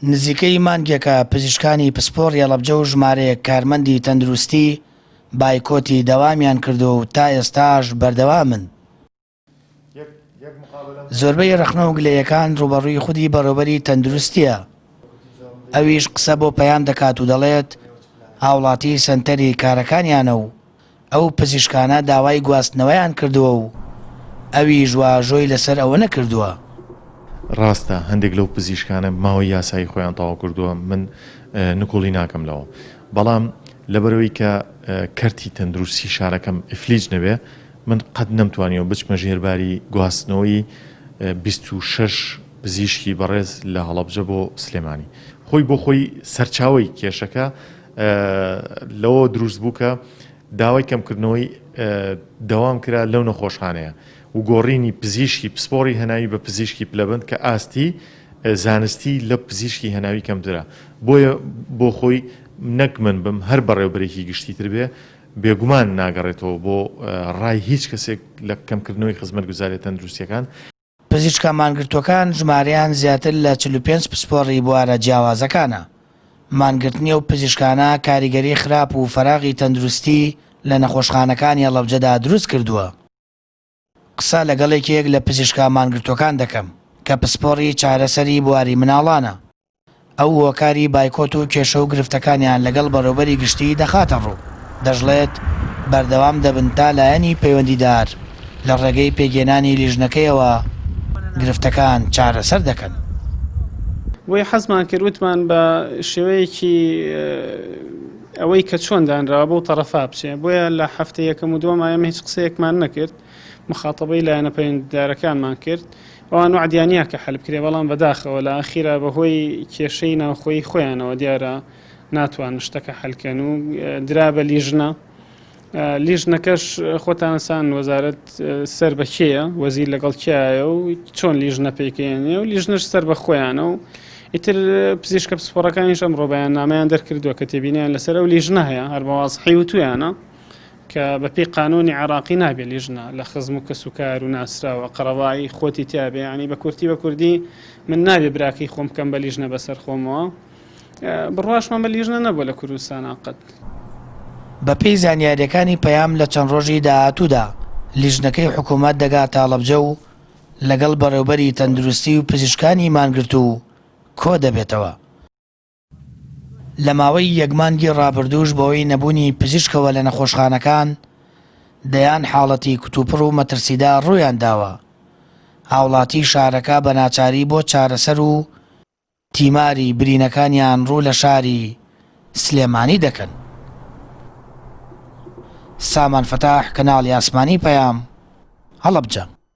نزیکەی مانگێکە پزیشکانی پسپۆڕی هەڵەبجە و ژمارەیەک کارمەندی تەندروستی بایکۆتی دەوامیان کردو و تا ئێستاش بەردەوامن. زۆربەی ڕەخنە و گلەیەکان ڕوبەڕووی خودی بەڕێوەبەری تەندروستیە. ئەویش قسە بۆ پەیام دەکات و دەڵێت هاوڵاتی سەنتەری کارەکانیانە و ئەو پزیشکانە داوای گواستنەوەیان کردووە و ئەویش واژۆی لەسەر ئەوە نەکردووە. ڕاستە هەندێک لەو پزیشکانە ماوەی یاسایی خۆیان تەواو کردووە، من نکۆڵی ناکەم لەوە، بەڵام لەبەرەوەی کە کەرتی تەندروستی شارەکەم ئفلیج نەبێ، من قەت نەمتوانیەوە بچمە ژێرباری گواستنەوەی 26 پزیشکی بەڕێز لە هەڵەبجە بۆ سلێمانی. خۆی بۆ خۆی سەرچاوی کێشەکە لەوە دروست بوو کە داوای کەمکردنەوەی دەوام کرا لەو نەخۆشخانەیە و گۆڕینی پزیشکی پسپۆڕی هەناوی بە پزیشکی پلەبند کە ئاستی زانستی لە پزیشکی هەناوی کەمترە. بۆیە بۆ خۆی نەک من بم هەر بەڕێوەبەرێکی گشتیتر بێ بێگومان ناگەڕێتەوە بۆ ڕای هیچ کەسێک لە کەمکردنەوەی خزمەتگوزاریە تەندروستیەکان. پزیشکە مانگرتوەکان ژمارەیان زیاتر لە 45 پسپۆڕی بوارە جیاوازەکانە. مانگرتنی و پزیشکانە کاریگەری خراپ و فەراغی تەندروستی لە نەخۆشخانەکانی هەڵەبجەدا دروست کردووە. قسە لەگەڵێکێک لە پزیشکە مانگرتوەکان دەکەم کە پسپۆڕی چارەسەری بواری مناڵانە. ئەو هۆکاری بایکۆت و کێشە و گرفتەکانیان لەگەڵ بەڕێوەبەری گشتی دەخاتە ڕوو. دەژڵێت بەردەوام دەبن تا لایەنی پەیوەندیدار لە ڕێگەی پێگێنانی لیژنەکەیەوە گرفتەکان چارەسەر دەکەن. بۆی حەزمان کردوتمان بە شێوەیەکی ئەوەی کە چۆن دانراوە بۆ تەرەفا بچێ، بۆیە لە هەفتە یەکەم و دووەم ئێمە هیچ قسەیەکمان نەکرد، مخاتەبەی لایەنە پەیوەندیدارەکانمان کرد، ئەوان وعدیانە کە حەل بکرێ، بەڵام بەداخەوە لە ئاخیرا بەهۆی کێشەی ناوخۆی خۆیانەوە دیارە ناتوان شتەکە حەلکەن و درا بە لیژنە. لیژنەکەش خۆتانەسان وەزارەت سەر بە کێیە، وەزیر لەگەڵ کایە و چۆن لیژنە پێکێنێ و لیژنەش سەر بە خۆیانە و ئیتر پزیشکە پسپۆڕەکانیش ئەمڕۆ بەیاننامەیان دەرکردووە کە تێبینیان لەسەر ئەو لیژنە هەیە، هەر بە وازحی و تویانە کە بەپێی قانونی عێراقی نابێ لیژنە لە خزم و کەسوکار و ناسراوە قەڕەوایی خۆتی تیابێ، ینی بە کوردی من نابێ براکەی خۆم بکەم بە لیژنە بەسەر خۆمەوە. بڕواشمان بە لیژنە نەبووە لە کوردستانە قەت. بەپێی زانیاریەکانی پەیام لە چەند ڕۆژی داهاتوودا لیژنەکەی حکوومەت دەگاتە هەڵەبجە و لەگەڵ بەڕێوەبەری تەندروستی و پزیشکانی مانگرت و کۆ دەبێتەوە. لە ماوەی یەکمانگی ڕابردووش بەوەی نەبوونی پزیشکەوە لە نەخۆشخانەکان دەیان حاڵەتی کتوپڕ و مەترسیدا ڕوویان داوە. هاوڵاتی شارەکە بە ناچاری بۆ چارەسەر و تیماری برینەکانیان ڕوو لە شاری سلێمانی دەکەن. سامان فتاح، کەناڵی ئاسمانی پەیام، هەڵەبجە.